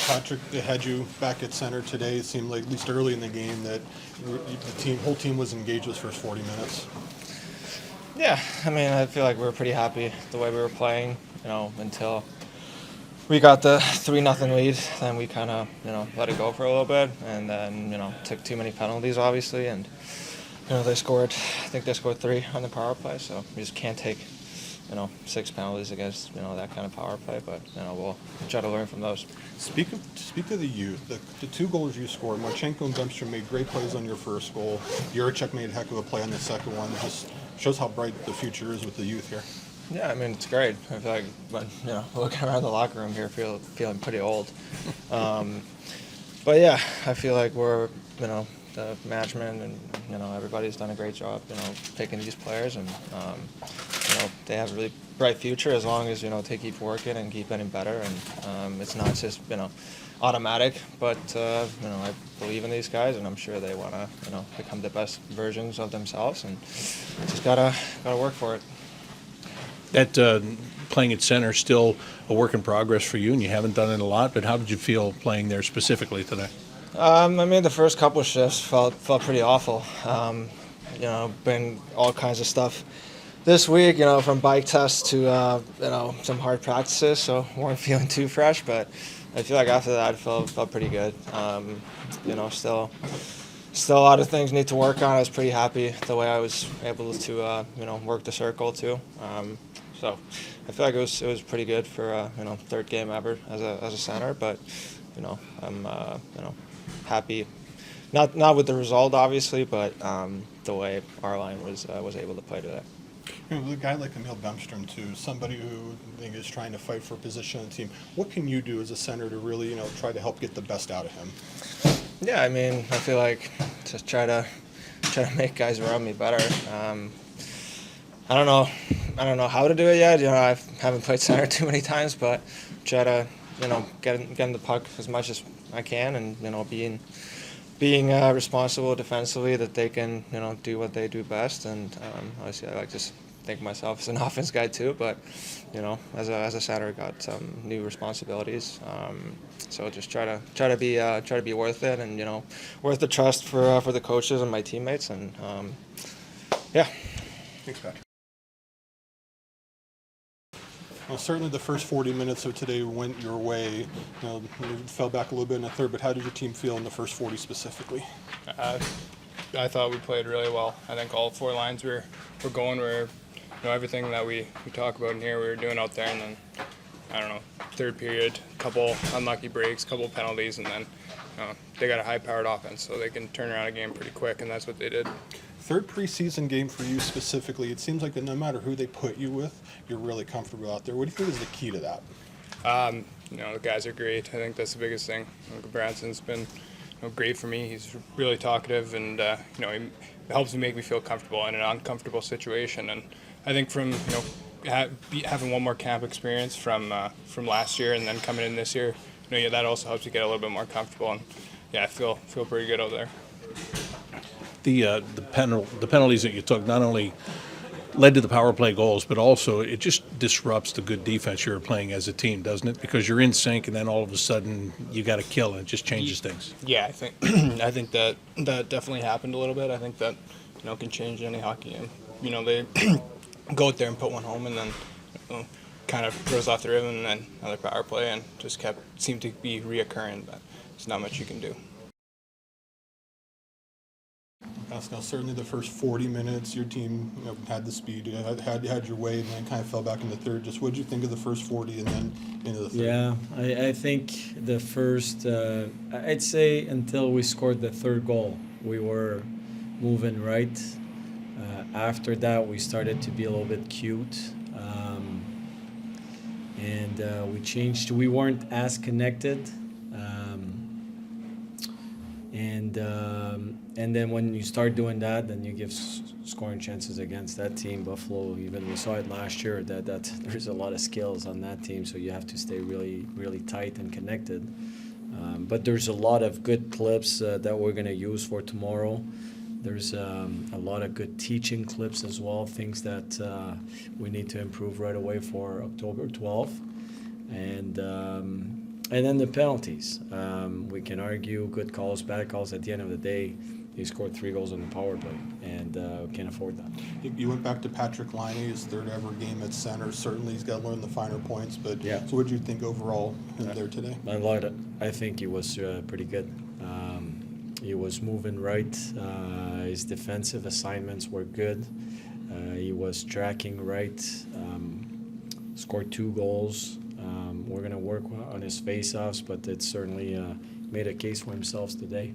Patrik, they had you back at center today. It seemed like, at least early in the game, that the whole team was engaged those first 40 minutes. Yeah, I mean, I feel like we were pretty happy the way we were playing, until we got the 3-0 lead. Then we kind of, let it go for a little bit, and then, took too many penalties, obviously, and, they scored, I think they scored 3 on the power play, so we just can't take, 6 penalties against, that kind of power play, but, we'll try to learn from those. Speak of the youth. The 2 goals you scored, Mateychuk and Denton made great plays on your first goal. Mateychuk made a heck of a play on the second one. It just shows how bright the future is with the youth here. Yeah, I mean, it's great. I feel like, looking around the locker room here, feeling pretty old. But yeah, I feel like we're, the management and, everybody's done a great job, picking these players, and, they have a really bright future as long as, they keep working and keep getting better, and it's not just, automatic, but, I believe in these guys, and I'm sure they want to, become the best versions of themselves, and just gotta work for it. That playing at center still a work in progress for you, and you haven't done it a lot, but how did you feel playing there specifically today? I mean, the first couple of shifts felt pretty awful. Been all kinds of stuff this week, from bike tests to, some hard practices, so weren't feeling too fresh, but I feel like after that, I felt pretty good. Still a lot of things need to work on. I was pretty happy the way I was able to, work the circle too. So I feel like it was pretty good for, third game ever as a center, but, I'm, happy. Not with the result, obviously, but the way our line was able to play today. A guy like Emil Bemstrom, too, somebody who I think is trying to fight for a position on the team. What can you do as a center to really, try to help get the best out of him? Yeah, I mean, I feel like just try to make guys around me better. I don't know how to do it yet. I haven't played center too many times, but try to, get in the puck as much as I can, and being responsible defensively, that they can do what they do best. And obviously, I like to think of myself as an offense guy too, but as a center, I got some new responsibilities. So just try to be worth it, and worth the trust for the coaches and my teammates, and yeah. Thanks, Patrick. Well, certainly the first 40 minutes of today went your way. You fell back a little bit in the third, but how did your team feel in the first 40 specifically? I thought we played really well. I think all 4 lines were going. Everything that we talk about in here, we were doing out there, and then, I don't know, third period, couple unlucky breaks, couple penalties, and then they got a high-powered offense, so they can turn around a game pretty quick, and that's what they did. Third preseason game for you specifically, it seems like that no matter who they put you with, you're really comfortable out there. What do you think is the key to that? The guys are great. I think that's the biggest thing. Branson's been great for me. He's really talkative, and he helps me make me feel comfortable in an uncomfortable situation. And I think from having one more camp experience from last year and then coming in this year, that also helps you get a little bit more comfortable. And I feel pretty good out there. The penalties that you took not only led to the power play goals, but also it just disrupts the good defense you're playing as a team, doesn't it? Because you're in sync, and then all of a sudden you got a kill, and it just changes things. Yeah, I think that definitely happened a little bit. I think that can change any hockey game. They go out there and put one home, and then kind of throws off the ribbon, and then another power play, and just seemed to be reoccurring. But there's not much you can do. Pascal, certainly the first 40 minutes, your team had the speed, had your way, and then kind of fell back in the third. Just what did you think of the first 40 and then into the third? Yeah, I think the first, I'd say until we scored the third goal, we were moving right. After that, we started to be a little bit cute. And we changed. We weren't as connected. And then when you start doing that, then you give scoring chances against that team. Buffalo, even we saw it last year, that there's a lot of skills on that team, so you have to stay really, really tight and connected. But there's a lot of good clips that we're going to use for tomorrow. There's a lot of good teaching clips as well, things that we need to improve right away for October 12th. And And then the penalties. We can argue good calls, bad calls. At the end of the day, he scored 3 goals on the power play, and can't afford that. You went back to Patrik Laine, his third ever game at center. Certainly he's got to learn the finer points, but Yeah. so what did you think overall him there today? I think he was pretty good. He was moving right. His defensive assignments were good. He was tracking right. Scored 2 goals. We're going to work on his face-offs, but it certainly made a case for himself today.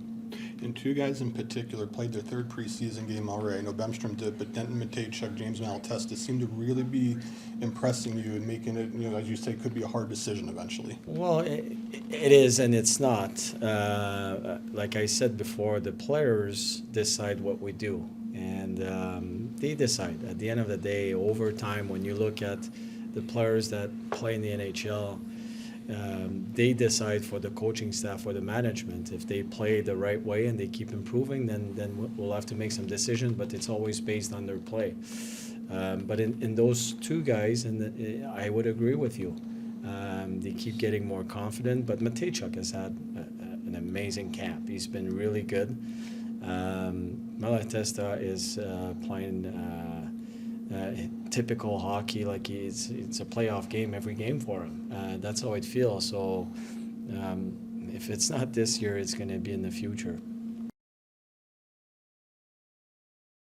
And 2 guys in particular played their 3rd preseason game already. I know Bemstrom did, but Denton, Mateychuk, James Malatesta seem to really be impressing you and making it, as you say, could be a hard decision eventually. Well, it is and it's not. Like I said before, the players decide what we do, and they decide. At the end of the day, over time, when you look at the players that play in the NHL, they decide for the coaching staff or the management. If they play the right way and they keep improving, then we'll have to make some decisions, but it's always based on their play. But in those 2 guys, and I would agree with you, they keep getting more confident, but Mateychuk has had an amazing camp. He's been really good. Malatesta is playing typical hockey, like it's a playoff game every game for him. That's how it feels. So if it's not this year, it's going to be in the future.